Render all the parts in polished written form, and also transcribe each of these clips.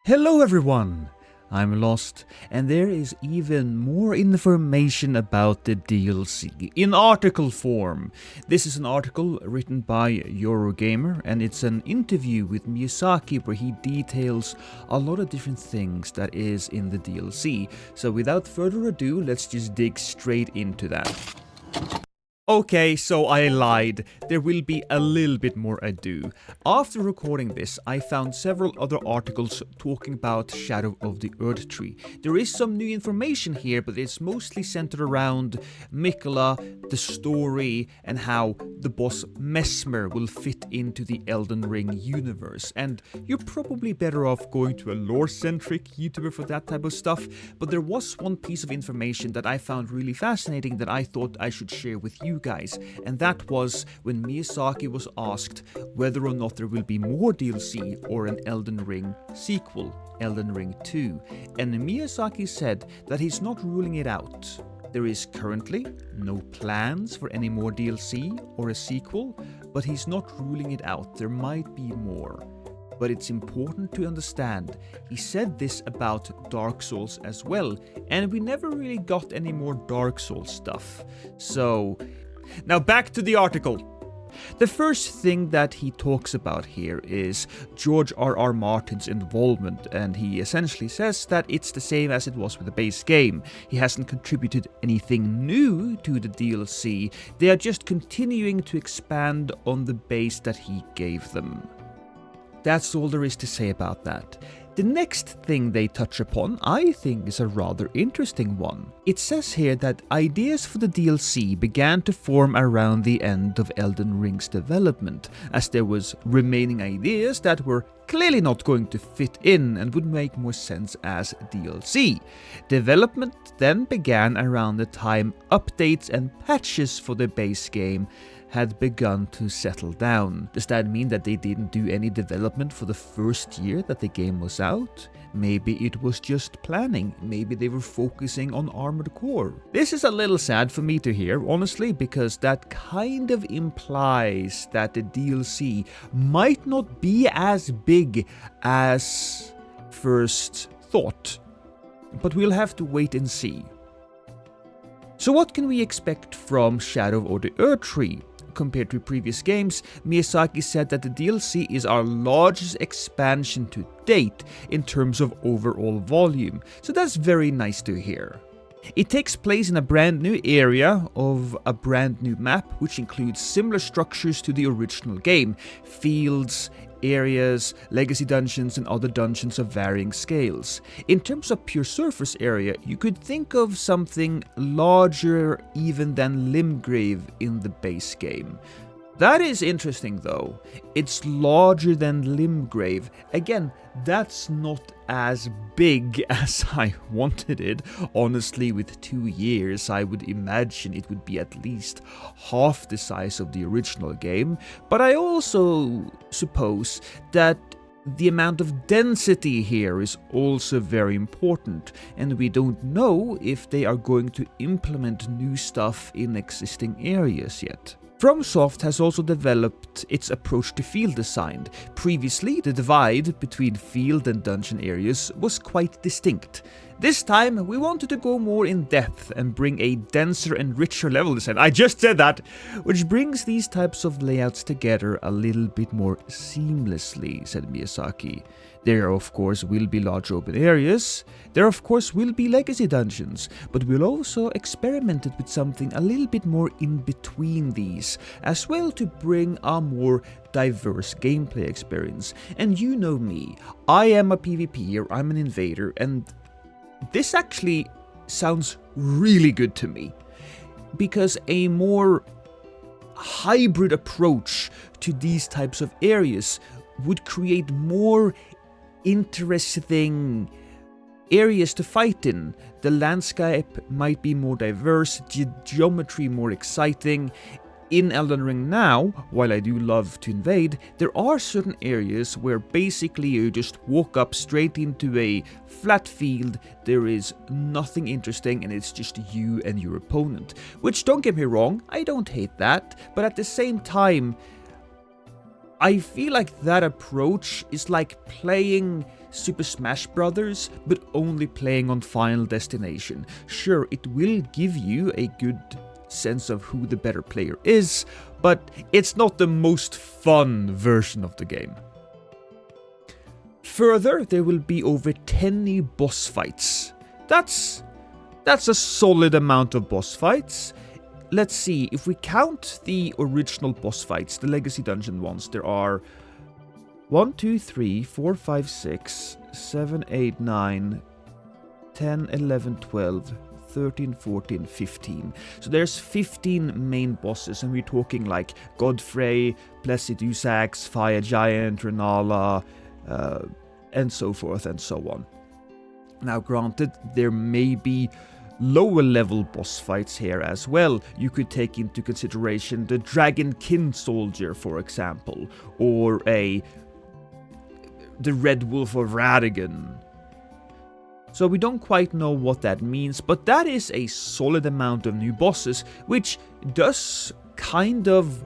Hello everyone! I'm Lost, and there is even more information about the DLC in article form. This is an article written by Eurogamer, and it's an interview with Miyazaki where he details a lot of different things that is in the DLC. So without further ado, let's just dig straight into that. Okay, so I lied. There will be a little bit more ado. After recording this, I found several other articles talking about Shadow of the Erdtree. There is some new information here, but it's mostly centered around Miquella, the story, and how the boss Mesmer will fit into the Elden Ring universe. And you're probably better off going to a lore-centric YouTuber for that type of stuff, but there was one piece of information that I found really fascinating that I thought I should share with you guys, and that was when Miyazaki was asked whether or not there will be more DLC or an Elden Ring sequel, Elden Ring 2, and Miyazaki said that he's not ruling it out. There is currently no plans for any more DLC or a sequel, but he's not ruling it out. There might be more. But it's important to understand, he said this about Dark Souls as well, and we never really got any more Dark Souls stuff. So, now back to the article. The first thing that he talks about here is George R.R. Martin's involvement, and he essentially says that it's the same as it was with the base game. He hasn't contributed anything new to the DLC, they are just continuing to expand on the base that he gave them. That's all there is to say about that. The next thing they touch upon, I think, is a rather interesting one. It says here that ideas for the DLC began to form around the end of Elden Ring's development, as there was remaining ideas that were clearly not going to fit in and would make more sense as DLC. Development then began around the time updates and patches for the base game had begun to settle down. Does that mean that they didn't do any development for the first year that the game was out? Maybe it was just planning. Maybe they were focusing on Armored Core. This is a little sad for me to hear, honestly, because that kind of implies that the DLC might not be as big as first thought. But we'll have to wait and see. So what can we expect from Shadow of the Erdtree? Compared to previous games, Miyazaki said that the DLC is our largest expansion to date in terms of overall volume, so that's very nice to hear. It takes place in a brand new area of a brand new map, which includes similar structures to the original game: fields, areas, legacy dungeons, and other dungeons of varying scales. In terms of pure surface area, you could think of something larger even than Limgrave in the base game. That is interesting though. It's larger than Limgrave. Again, that's not as big as I wanted it. Honestly, with 2 years, I would imagine it would be at least half the size of the original game. But I also suppose that the amount of density here is also very important, and we don't know if they are going to implement new stuff in existing areas yet. FromSoft has also developed its approach to field design. Previously, the divide between field and dungeon areas was quite distinct. This time, we wanted to go more in depth and bring a denser and richer level design. I just said that! Which brings these types of layouts together a little bit more seamlessly, said Miyazaki. There, of course, will be large open areas. There, of course, will be legacy dungeons, but we'll also experimented with something a little bit more in between these, as well to bring a more diverse gameplay experience. And you know me, I am a PvPer, I'm an invader, and this actually sounds really good to me, because a more hybrid approach to these types of areas would create more interesting areas to fight in. The landscape might be more diverse, geometry more exciting. In Elden Ring now, while I do love to invade, there are certain areas where basically you just walk up straight into a flat field, there is nothing interesting, and it's just you and your opponent. Which, don't get me wrong, I don't hate that, but at the same time, I feel like that approach is like playing Super Smash Bros., but only playing on Final Destination. Sure, it will give you a good sense of who the better player is, but it's not the most fun version of the game. Further, there will be over 10 new boss fights. That's a solid amount of boss fights. Let's see, if we count the original boss fights, the Legacy Dungeon ones, there are 1, 2, 3, 4, 5, 6, 7, 8, 9, 10, 11, 12, 13, 14, 15. So there's 15 main bosses, and we're talking like Godfrey, Blessidusax, Fire Giant, Renala, and so forth and so on. Now granted, there may be lower level boss fights here as well. You could take into consideration the Dragon Kin Soldier, for example, or the Red Wolf of Radigan. So we don't quite know what that means, but that is a solid amount of new bosses, which does kind of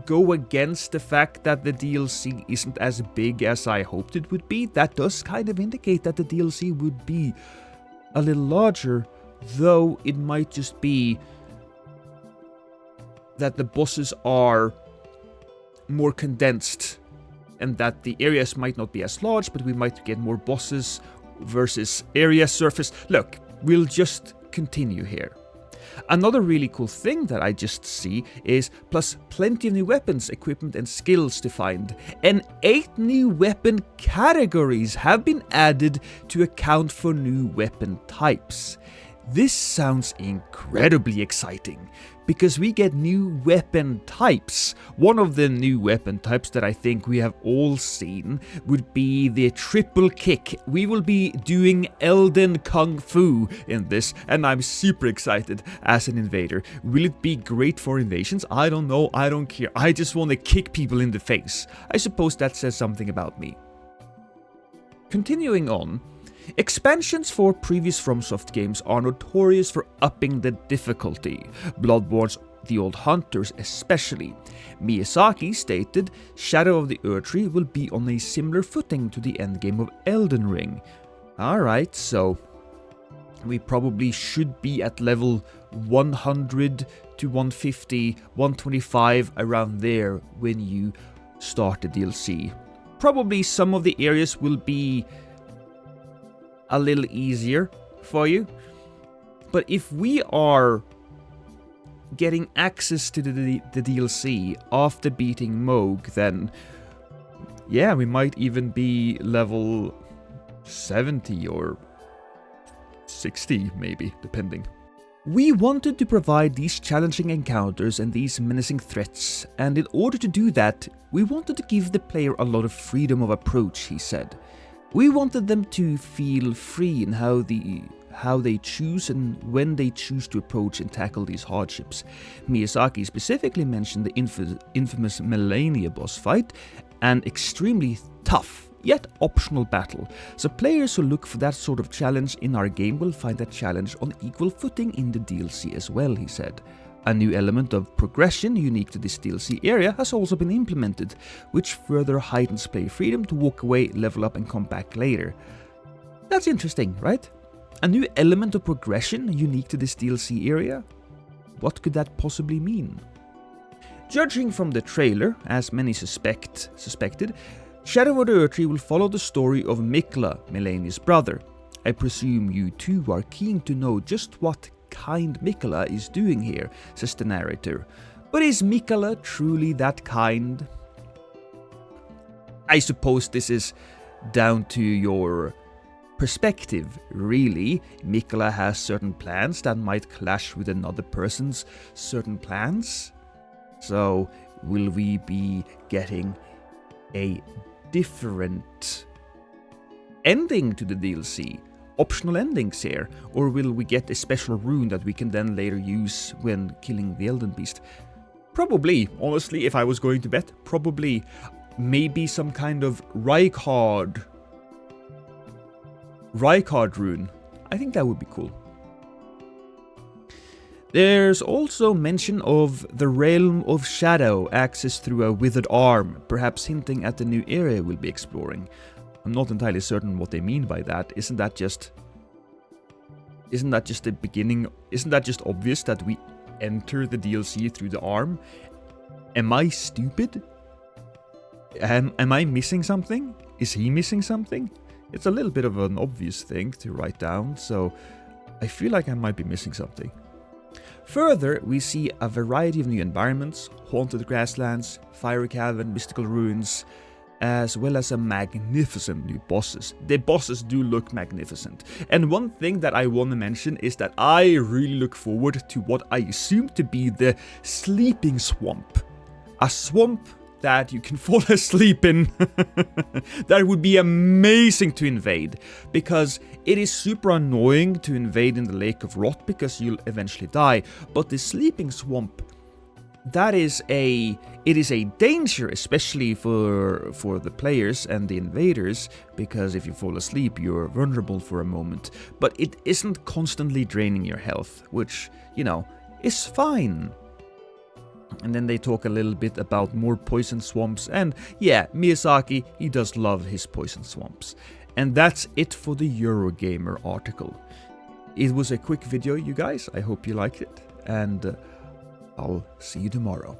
go against the fact that the DLC isn't as big as I hoped it would be. That does kind of indicate that the DLC would be a little larger, though it might just be that the bosses are more condensed and that the areas might not be as large, but we might get more bosses versus area surface. Look, we'll just continue here. Another really cool thing that I just see is plus plenty of new weapons, equipment and skills to find, and 8 new weapon categories have been added to account for new weapon types. This sounds incredibly exciting, because we get new weapon types. One of the new weapon types that I think we have all seen would be the triple kick. We will be doing Elden Kung Fu in this, and I'm super excited as an invader. Will it be great for invasions? I don't know, I don't care. I just want to kick people in the face. I suppose that says something about me. Continuing on, expansions for previous FromSoft games are notorious for upping the difficulty, Bloodborne's The Old Hunters especially. Miyazaki stated Shadow of the Erdtree will be on a similar footing to the endgame of Elden Ring. Alright, so we probably should be at level 100 to 150, 125, around there when you start the DLC. Probably some of the areas will be a little easier for you, but if we are getting access to the DLC after beating Moog, then yeah, we might even be level 70 or 60 maybe, depending. We wanted to provide these challenging encounters and these menacing threats, and in order to do that, we wanted to give the player a lot of freedom of approach, he said. We wanted them to feel free in how they choose and when they choose to approach and tackle these hardships. Miyazaki specifically mentioned the infamous Melania boss fight, an extremely tough yet optional battle, so players who look for that sort of challenge in our game will find that challenge on equal footing in the DLC as well, he said. A new element of progression unique to this DLC area has also been implemented, which further heightens player freedom to walk away, level up and come back later. That's interesting, right? A new element of progression unique to this DLC area? What could that possibly mean? Judging from the trailer, as many suspected, Shadow of the Erdtree will follow the story of Mikla, Melania's brother. I presume you too are keen to know just what kind Mikla is doing here, says the narrator. But is Mikla truly that kind? I suppose this is down to your perspective, really. Mikla has certain plans that might clash with another person's certain plans. So, will we be getting a different ending to the DLC? Optional endings here, or will we get a special rune that we can then later use when killing the Elden Beast? Probably, honestly, if I was going to bet, probably. Maybe some kind of Rykard rune. I think that would be cool. There's also mention of the Realm of Shadow accessed through a withered arm, perhaps hinting at the new area we'll be exploring. I'm not entirely certain what they mean by that. Isn't that just the beginning? Isn't that just obvious that we enter the DLC through the arm? Am I stupid? Am I missing something? Is he missing something? It's a little bit of an obvious thing to write down, so I feel like I might be missing something. Further, we see a variety of new environments, haunted grasslands, fiery cavern, mystical ruins, as well as a magnificent new bosses. The bosses do look magnificent. And one thing that I want to mention is that I really look forward to what I assume to be the sleeping swamp. A swamp that you can fall asleep in. That would be amazing to invade, because it is super annoying to invade in the Lake of Rot because you'll eventually die. But the sleeping swamp, it is a danger, especially for the players and the invaders, because if you fall asleep, you're vulnerable for a moment. But it isn't constantly draining your health, which, you know, is fine. And then they talk a little bit about more poison swamps, and yeah, Miyazaki, he does love his poison swamps. And that's it for the Eurogamer article. It was a quick video, you guys. I hope you liked it, and I'll see you tomorrow.